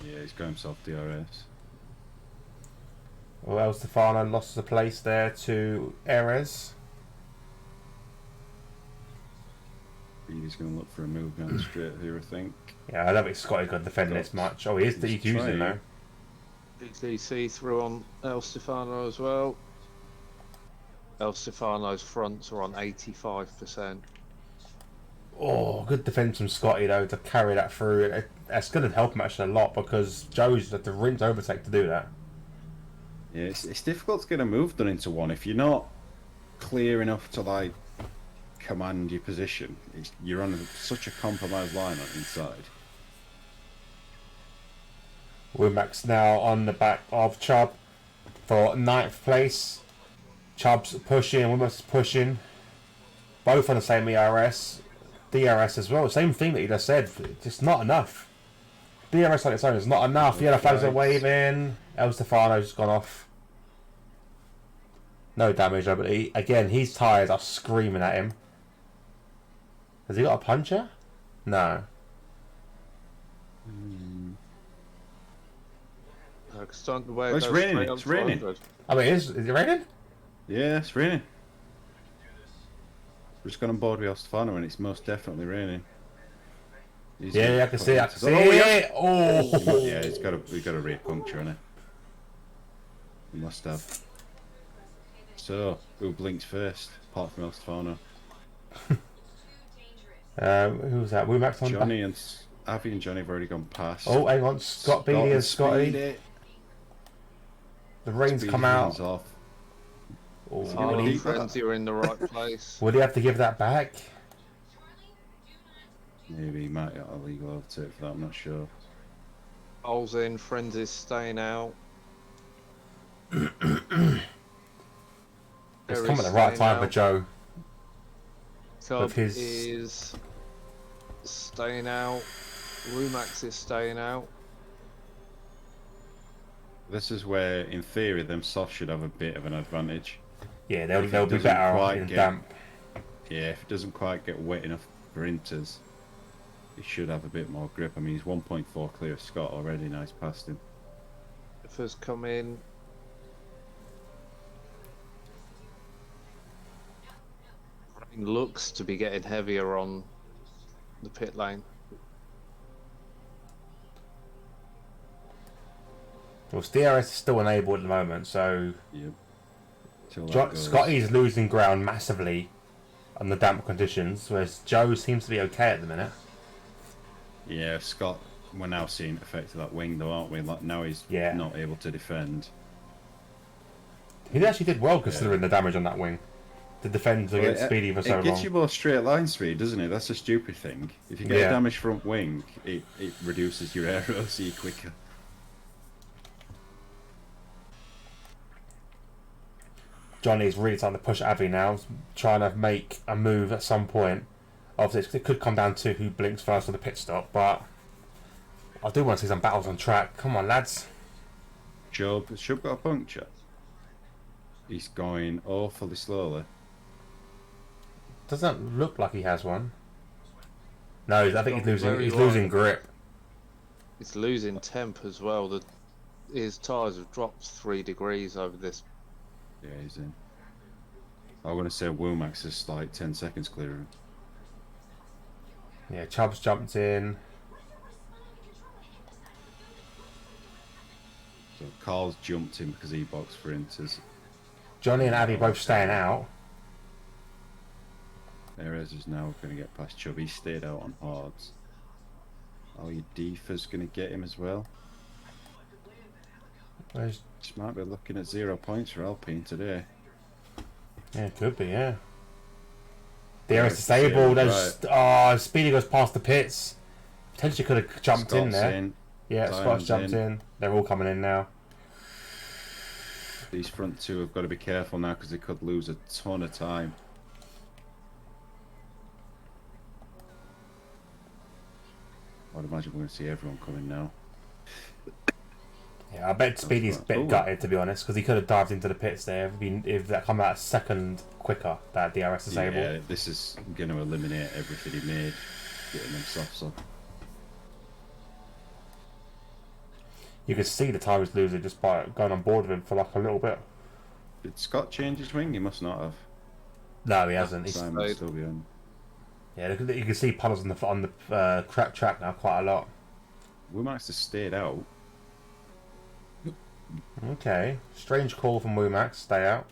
Yeah, he's got himself DRS. Well, Stefano lost the place there to Erez. He's going to look for a move down the straight here, I think. Yeah, I don't think Scotty could defend this much. Oh, he's using though. DCC through on El Stefano as well. El Stefano's fronts are on 85%. Oh, good defence from Scotty though to carry that through. That's going to help him actually a lot because Joe's had to rinse overtake to do that. Yeah, it's difficult to get a move done into one if you're not clear enough to like command your position. You're on such a compromised line on inside. Womack's now on the back of Chubb for 9th place. Chubb's pushing, Womack's pushing. Both on the same ERS. DRS as well. Same thing that you just said. Just not enough. DRS on its own is not enough. Yellow flags are waving. El Stefano's gone off. No damage though, but again, his tyres are screaming at him. Has he got a puncher? No. It's raining. It's raining. I mean, is it raining? Yeah, it's raining. We're just going on board with El Stefano and it's most definitely raining. I can see it. I can see it. Oh, yeah, we've got a rear puncture on it. We must have. So, who blinked first? Apart from El Stefano. Who's that? Womack's on Johnny and Avi and Johnny have already gone past. Oh, hang on. Scott Beatty and Scotty. The rain's come out. Off. Oh, friends, you're in the right place. Would he have to give that back? Maybe he might get a legal overtake for that, I'm not sure. Holes in, friends is staying out. It's come at the right time for Joe. Chubb is staying out. Rumax is staying out. This is where, in theory, them softs should have a bit of an advantage. Yeah, they'll be better in damp. Yeah, if it doesn't quite get wet enough for inters, he should have a bit more grip. I mean, he's 1.4 clear of Scott already. Nice past him. If has come in. Rain looks to be getting heavier on the pit lane. Well, DRS is still enabled at the moment, so Yep. Scotty's losing ground massively on the damp conditions, whereas Joe seems to be okay at the minute. Yeah, Scott, we're now seeing effect of that wing though, aren't we? Like now he's not able to defend. He actually did well considering the damage on that wing. To defend against Speedy for so long. It gives you more straight line speed, doesn't it? That's a stupid thing. If you get a damaged front wing, it reduces your aero so you're quicker. Johnny's really trying to push Avi now, trying to make a move at some point. Obviously, it could come down to who blinks first on the pit stop, but I do want to see some battles on track. Come on, lads. Job got a puncture. He's going awfully slowly. Doesn't look like he has one. No, I think he's losing grip. He's losing temp as well. His tyres have dropped 3 degrees over this. Yeah, he's in. I want to say Womax is like 10 seconds clearer. Yeah, Chubb's jumped in. So Carl's jumped in because he boxed for inters. Johnny and Avi both staying out. Perez is now going to get past Chubb. He stayed out on hards. Oh, your Deefa's going to get him as well. Just might be looking at 0 points for Alpine today. Yeah, it could be, yeah. DRS disabled. Right. Speedy goes past the pits. Potentially could have jumped in there. Yeah, Scott's jumped in. They're all coming in now. These front two have got to be careful now because they could lose a ton of time. I'd imagine we're going to see everyone coming now. Yeah, I bet Speedy's a bit gutted, to be honest, because he could have dived into the pits there if that come out a second quicker, that DRS disabled. Yeah, this is going to eliminate everything he made, getting them softs up. You could see the time was losing just by going on board with him for like a little bit. Did Scott change his wing? He must not have. No, he hasn't. He's Simon's still behind. Yeah, you can see puddles on the crack track now quite a lot. Womax has stayed out. Okay, strange call from Womax. Stay out.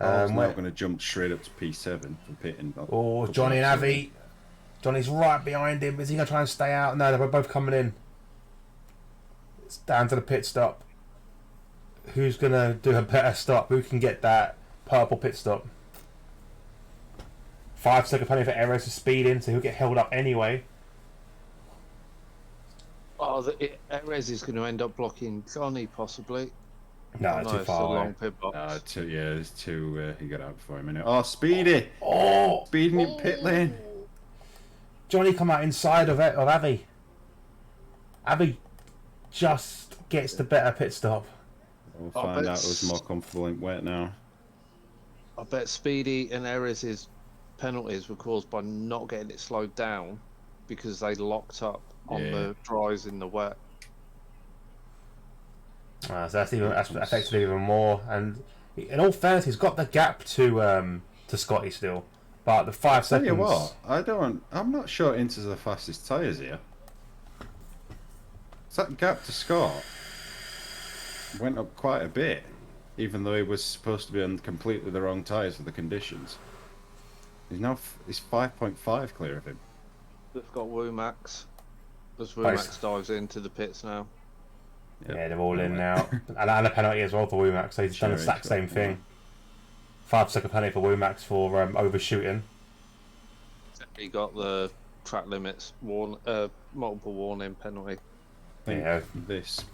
Carl's now where- going to jump straight up to P7 for pitting. Oh, Johnny and Avi. Johnny's right behind him. Is he going to try and stay out? No, they're both coming in. It's down to the pit stop. Who's going to do a better stop? Who can get that purple pit stop? 5-second penalty for Erez to speed in, so he'll get held up anyway. Erez is going to end up blocking Johnny, possibly. No, Oh, too it's far a away. long pit box. There's two. He got out before him. Oh, Speedy! Oh! Speeding in pit lane. Johnny come out inside of Avi. Avi just gets the better pit stop. We'll find out who's more comfortable in wet now. I bet Speedy and Erez's penalties were caused by not getting it slowed down because they locked up on the dries in the wet. So that's affected even more. And in all fairness, he's got the gap to Scotty still, but the 5 seconds. Tell you what, I'm not sure Inter's the fastest tyres here. That gap to Scott went up quite a bit, even though he was supposed to be on completely the wrong tyres for the conditions. He's 5.5 clear of him. They've got Woomax. As Woomax dives into the pits now. Yeah, they're all in now. and a penalty as well for Woomax, so he's done the exact same thing. 5-second penalty for Woomax for overshooting. He got the track limits multiple warning penalty. I think this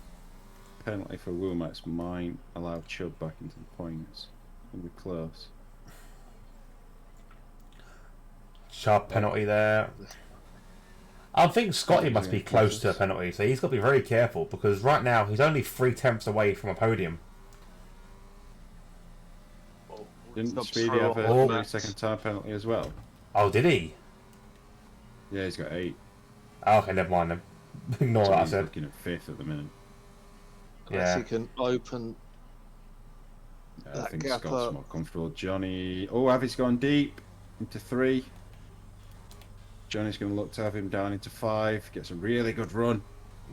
penalty for Woomax might allow Chubb back into the points. It'll be close. Sharp penalty there. I think Scotty must be close to a penalty, so he's got to be very careful because right now he's only 3/10 away from a podium. Didn't Speedy have a 3-second time penalty as well? Oh, did he? Yeah, he's got 8. Oh, okay, never mind then. Ignore what I He's said. looking at 5th at the minute. Unless he can open I think gap Scott's up. more comfortable. Johnny... Oh, Avi's gone deep into 3. Johnny's going to look to have him down into 5. Gets a really good run.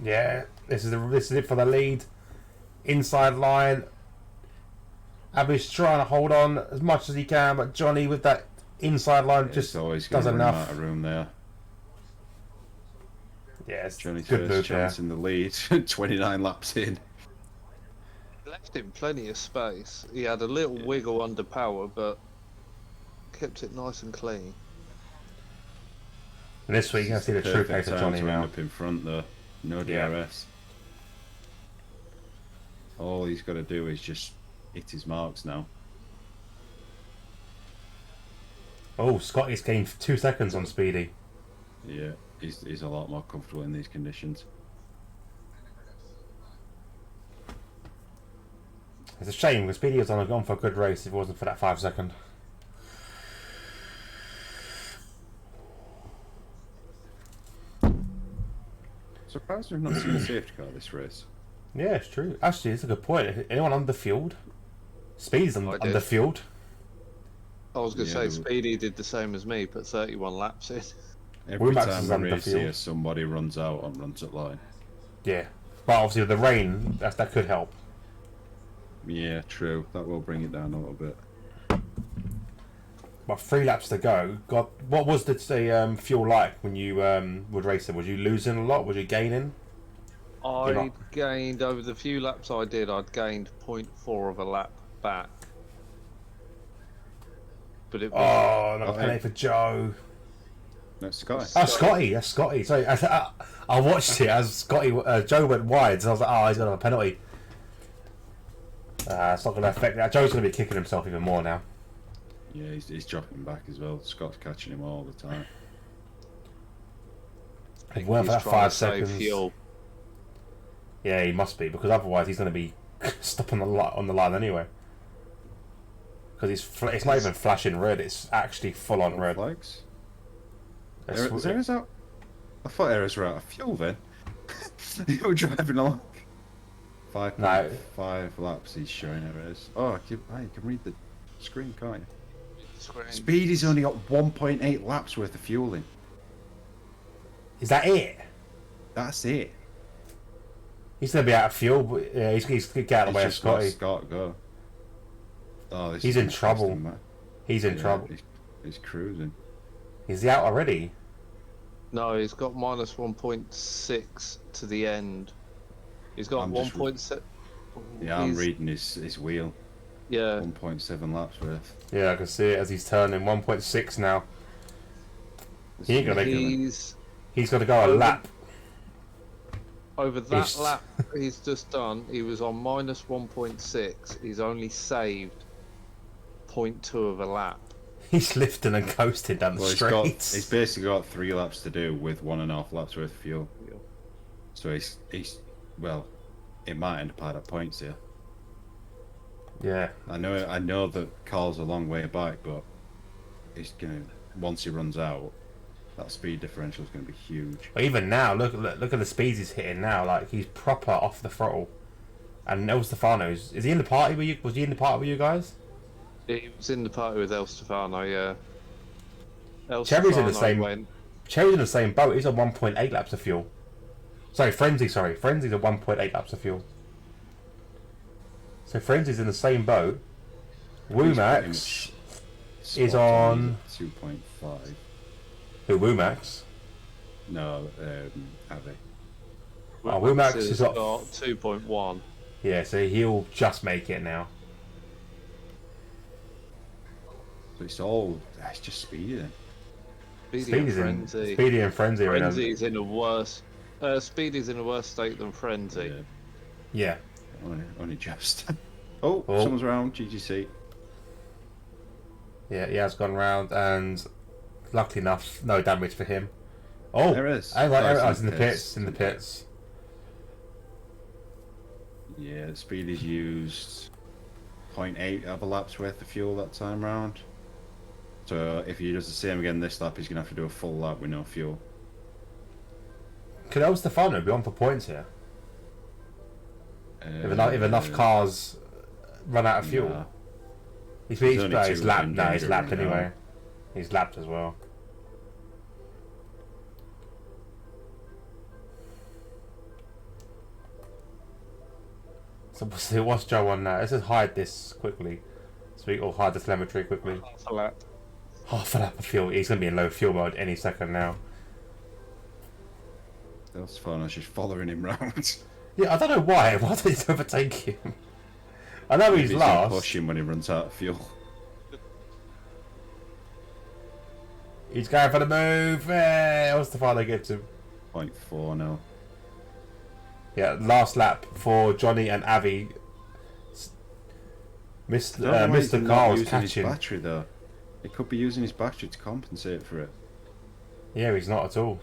Yeah, this is it for the lead. Inside line. Abby's trying to hold on as much as he can, but Johnny with that inside line just always does enough. Out of room there. Yeah, it's Johnny's good first move chance there. in the lead. 29 laps in. Left him plenty of space. He had a little wiggle under power, but kept it nice and clean. And this week, you can see the true Perfect pace of time Johnny to end now. up in front though. No Yeah. DRS. All he's got to do is just hit his marks now. Oh, Scotty's gained 2 seconds on Speedy. Yeah, he's a lot more comfortable in these conditions. It's a shame because Speedy was on for a good race if it wasn't for that 5 second. Surprised we've not seen a safety car this race. Yeah, it's true. Actually, it's a good point. Anyone underfield? Speedy's underfield. I was going to Yeah, say, there were- Speedy did the same as me, put 31 laps in. Every Woomax time is we race underfield. here, somebody runs out and runs at line. Yeah, but obviously with the rain, that could help. Yeah, true. That will bring it down a little bit. But 3 laps to go. God, what was the fuel like when you would race it? Was you losing a lot? Was you gaining? I gained, over the few laps I did, I'd gained 0.4 of a lap back. But it was... Oh, another penalty for Joe. That's Scotty. Oh, Scotty. That's Scotty. Sorry, I watched it as Joe went wide, so I was like, oh, he's got a penalty. It's not going to affect that. Joe's going to be kicking himself even more now. Yeah, he's dropping back as well. Scott's catching him all the time. If it weren't for he's that trying 5 to save seconds. fuel. Yeah, he must be, because otherwise he's going to be stopping on the line anyway. Because it's not even flashing red, it's actually full on red. Flags. That's Errors out. I thought errors were out of fuel then. You were driving along. 5.5 laps he's showing errors. Oh, you can read the screen, can't you? Speedy's only got 1.8 laps worth of fuel in. Is that it? That's it. He's going to be out of fuel, but yeah, he's going to get out of the way of It's just let Scotty. Scott go. Oh, this He's is in trouble. interesting, Matt. He's in Yeah, trouble. He's cruising. Is he out already? No, he's got minus 1.6 to the end. He's got I'm just 1.7. Yeah, I'm reading his wheel. Yeah. 1.7 laps worth. Yeah, I can see it as he's turning 1.6 now. He ain't gonna make it. He's got to go a lap. Over that lap he's just done, he was on minus 1.6. He's only saved 0.2 of a lap. He's lifting and coasting down the streets. He's basically got 3 laps to do with 1.5 laps worth of fuel. So he's well, it might end up out of points here. Yeah. I know that Carl's a long way back, but he's gonna, once he runs out, that speed differential is gonna be huge. But even now, look at the speeds he's hitting now. Like, he's proper off the throttle. And El Stefano, is he in the party with you? Was he in the party with you guys? He was in the party with El Stefano, yeah. Cherry's in the same. Cherry's in the same boat. He's on 1.8 laps of fuel. Frenzy's on 1.8 laps of fuel. So Frenzy's in the same boat. Woomax is on 2.5. Who, Woomax? No, Avi. Oh, Woomax has got 2.1. Yeah, so he'll just make it now. So it's just Speedy then. Speedy and Frenzy. Frenzy's in a worse. Speedy's in a worse state than Frenzy. Yeah. Only just. Oh, someone's around. GGC. Yeah, he has gone round, and luckily enough, no damage for him. Oh, there is. It's in the pits. In the pits. Yeah, Speedy's used 0.8 of a lap's worth of fuel that time round. So if he does the same again this lap, he's gonna have to do a full lap with no fuel. Could El Stefano be on for points here? If enough cars run out of fuel. Nah. He's lapped. No, he's lapped anyway. He's lapped as well. So what's Joe on now? Let's just hide this quickly. So we all hide the telemetry quickly. Half a lap. Half a lap of fuel. He's going to be in low fuel mode any second now. That's fun. I was just following him round. Yeah, I don't know why. Why did he overtake him? I know he's last. Push him when he runs out of fuel. He's going for the move. What's the final get to? 0.4 now. Yeah, last lap for Johnny and Avi. Mr. Carl's catching. His battery though. He could be using his battery to compensate for it. Yeah, he's not at all.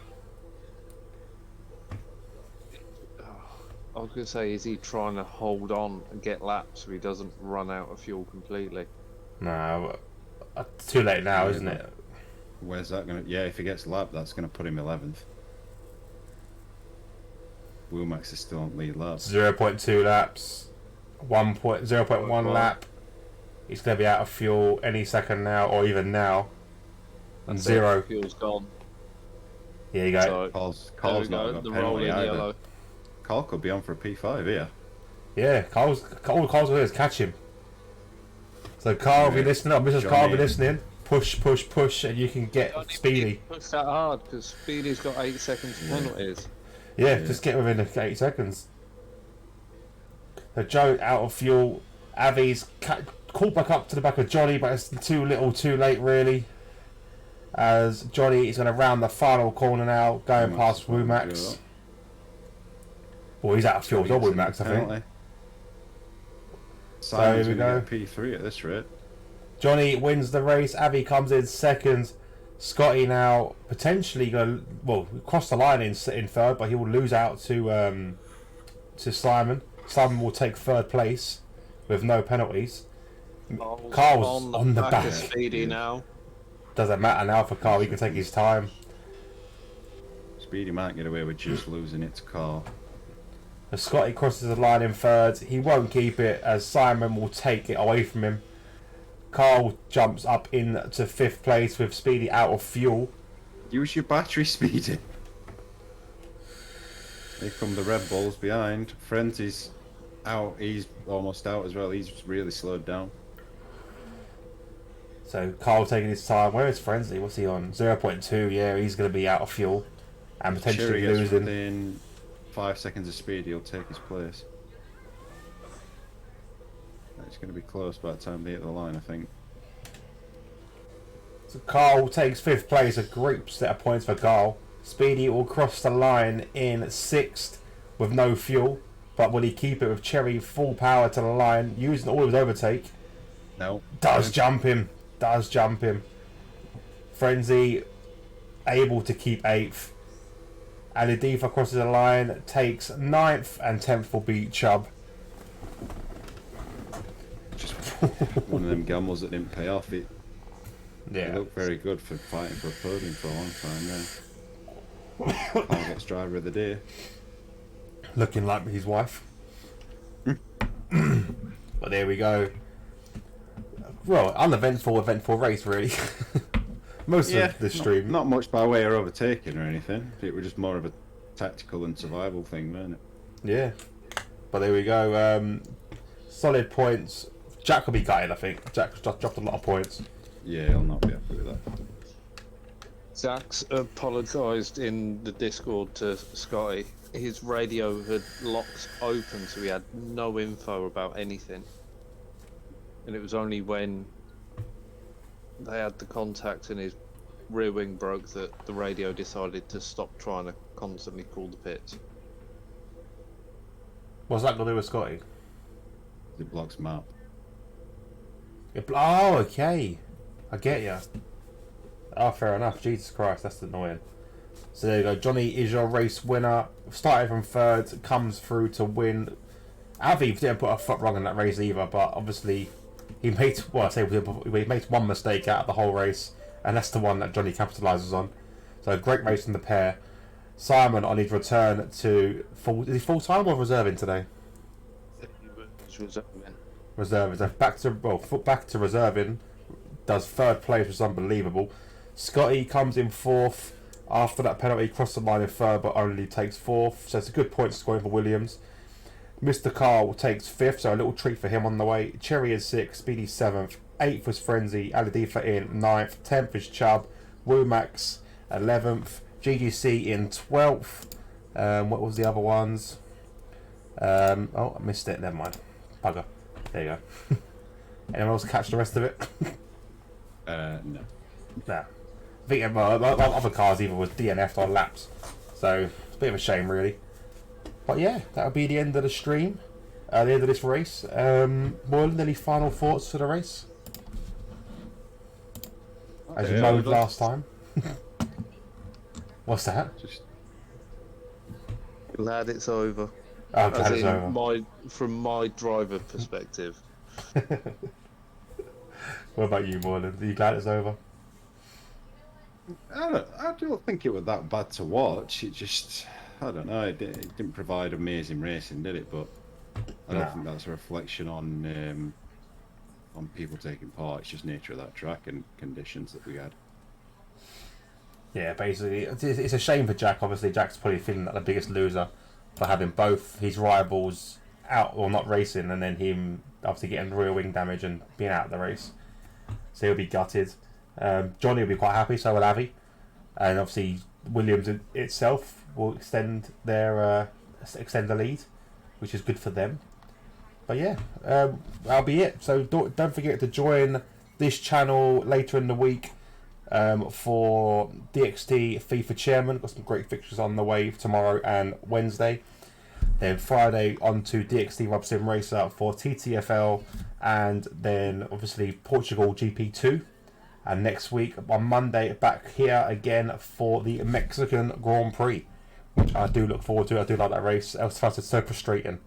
I was going to say, is he trying to hold on and get laps so he doesn't run out of fuel completely? No, too late now, isn't it? Where's that going to... Yeah, if he gets lap, that's going to put him 11th. Woomax is still on lead lap. 0.2 laps. 0.1 lap. He's going to be out of fuel any second now, or even now. And zero. Fuel's gone. Here you go. So, Carl's not got the penalty roll in either. yellow. Carl could be on for a P5 here. Yeah, Carl's going to catch him. So Carl, if you're listening, or Mrs. Carl, if you're listening, push, and you can get Speedy. Push that hard, because Speedy's got 8 seconds penalties. Yeah, just get within 8 seconds. So Joe out of fuel. Avi's called back up to the back of Johnny, but it's too little, too late, really. As Johnny is going to round the final corner now, going past Woomax. Well, he's out of fuel. Woomax, I think. So here we go. P3 at this rate. Johnny wins the race. Avi comes in second. Scotty now potentially going to cross the line in third, but he will lose out to Simon. Simon will take third place with no penalties. Carl's on the back. Speedy now. Doesn't matter now for Carl. He can take his time. Speedy might get away with just losing it to Carl. As Scotty crosses the line in third, he won't keep it as Simon will take it away from him. Carl jumps up into fifth place with Speedy out of fuel. Use your battery, Speedy. Here come the Red Bulls behind. Frenzy's out. He's almost out as well. He's really slowed down. So Carl taking his time. Where is Frenzy? What's he on? 0.2. Yeah, he's going to be out of fuel and potentially Cherry gets losing. within 5 seconds of speed, he'll take his place. It's going to be close by the time they hit the line, I think. So Carl takes 5th place, a great set of points for Carl. Speedy will cross the line in 6th with no fuel, but will he keep it with Cherry full power to the line, using all of his overtake? No. Does jump him. Frenzy able to keep 8th. Alidifa crosses the line, takes 9th, and 10th will be Chubb. Just one of them gambles that didn't pay off. It looked very good for fighting for a podium for a long time there. Carl gets driver of the day. Looking like his wife. But there we go. Well, uneventful race, really. Most of the stream. Not much by way of overtaking or anything. It was just more of a tactical and survival thing, wasn't it? Yeah. But there we go. Solid points. Jack will be gutted, I think. Jack's dropped a lot of points. Yeah, I'll not be happy with that. Zach's apologised in the Discord to Scotty. His radio had locked open, so he had no info about anything. And it was only when they had the contact and his rear wing broke that the radio decided to stop trying to constantly call the pits. What's that got to do with Scotty? It blocks map. Oh, okay. I get you. Oh, fair enough. Jesus Christ, that's annoying. So there you go. Johnny is your race winner. Started from 3rd, comes through to win. Avi didn't put a foot wrong in that race either, but obviously he made, he made one mistake out of the whole race, and that's the one that Johnny capitalises on. So great race in the pair. Simon on his return to is he full time or reserving today? Reserving. So back to reserving. Does 3rd place, which is unbelievable. Scotty comes in 4th after that penalty, crossed the line in 3rd, but only takes 4th. So it's a good point scoring for Williams. Mr. Carl takes 5th, so a little treat for him on the way. Cherry is 6th, Speedy 7th, 8th was Frenzy, Aladifa in 9th, 10th is Chubb, Woomax 11th, GGC in 12th. What was the other ones? Oh, I missed it. Never mind. Bugger. There you go. Anyone else catch the rest of it? No. Nah. I think other cars either was DNF'd or laps. So, it's a bit of a shame, really. But yeah, that'll be the end of the stream. The end of this race. Moreland, any final thoughts for the race? As you mowed last time. What's that? Just glad it's over. Oh, glad it's over. From my driver perspective. What about you, Moreland? Are you glad it's over? I don't think it was that bad to watch. It just, I don't know, it didn't provide amazing racing, did it? But I don't think that's a reflection on people taking part. It's just nature of that track and conditions that we had. Yeah, basically, it's a shame for Jack. Obviously, Jack's probably feeling like the biggest loser for having both his rivals out or not racing, and then him obviously getting rear wing damage and being out of the race. So he'll be gutted. Johnny will be quite happy, so will Avi. And obviously, Williams itself will extend the lead, which is good for them. But yeah, that'll be it. So don't forget to join this channel later in the week for DXT FIFA Chairman. Got some great fixtures on the way tomorrow and Wednesday. Then Friday on to DXT Rob Sim Racer for TTFL, and then obviously Portugal GP2. And next week on Monday back here again for the Mexican Grand Prix, which I do look forward to. I do like that race. El Stefano is so frustrating.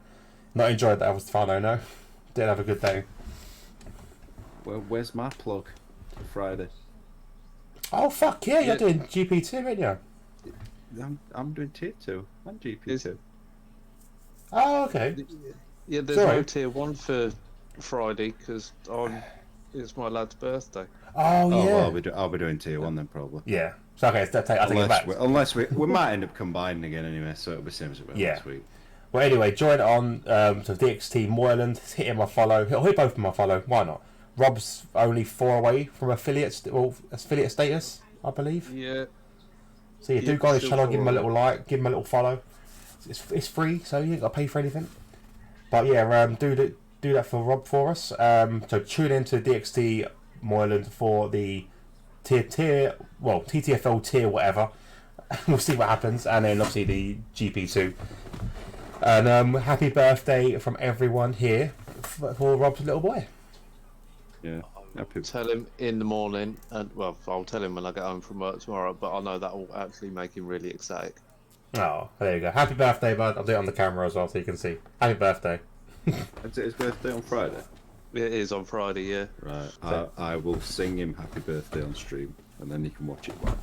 Not enjoyed that El Stefano, no. Didn't have a good day. Well, where's my plug for Friday? Oh fuck yeah, you're doing GP2, aren't you? I'm doing tier 2 and GP2. Oh, okay. Yeah, there's no tier 1 for Friday because it's my lad's birthday. Oh yeah. Well, I'll be doing tier 1 then probably. Yeah. So okay, I'll take it back. Unless we might end up combining again anyway, so it'll be same as it was last week. Well, anyway, join on to DXT Moreland. Hit him a follow. He'll hit both of my follow. Why not? Rob's only 4 away from affiliate status, I believe. Yeah. So yeah, do Yeah, go on his still channel, give him a 4 little like, give him a little follow. It's free, so you ain't got to pay for anything. But yeah, do that for Rob for us. So tune into DXT Moyland for the TTFL tier whatever. We'll see what happens, and then obviously the GP2. And happy birthday from everyone here for Rob's little boy. Yeah. Happy. Tell him in the morning, and well, I'll tell him when I get home from work tomorrow. But I know that will actually make him really ecstatic. Oh, there you go. Happy birthday, bud. I'll do it on the camera as well so you can see. Happy birthday. Is it his birthday on Friday? It is on Friday, yeah. Right. I will sing him happy birthday on stream, and then you can watch it back.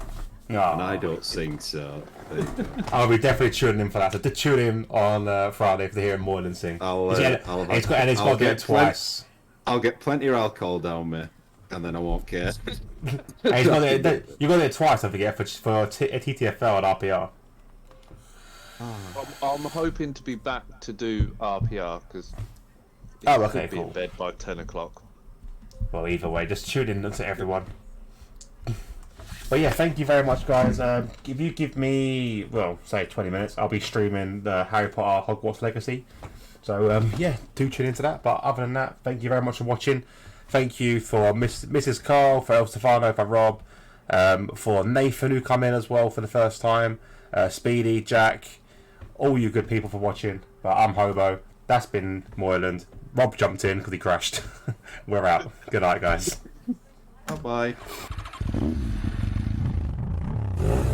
Oh. And I don't sing, so there you go. I'll be definitely tuning in for that. So to tune in on Friday if they hear Moylan sing. He's got to do it twice. I'll get plenty of alcohol down me, and then I won't care. You've got to do it twice, don't forget, for a TTFL and RPR. I'm hoping to be back to do RPR because Okay, be cool. in bed by 10 o'clock. Well, either way, just tune in to everyone. But yeah, thank you very much, guys. If you give me, well, say 20 minutes, I'll be streaming the Harry Potter Hogwarts Legacy. So yeah, do tune into that. But other than that, thank you very much for watching. Thank you for Mrs. Carl, for El Stefano, for Rob, for Nathan who come in as well for the first time, Speedy, Jack, all you good people for watching. But I'm Hobo. That's been Moyland. Rob jumped in because he crashed. We're out. Good night, guys. Bye bye.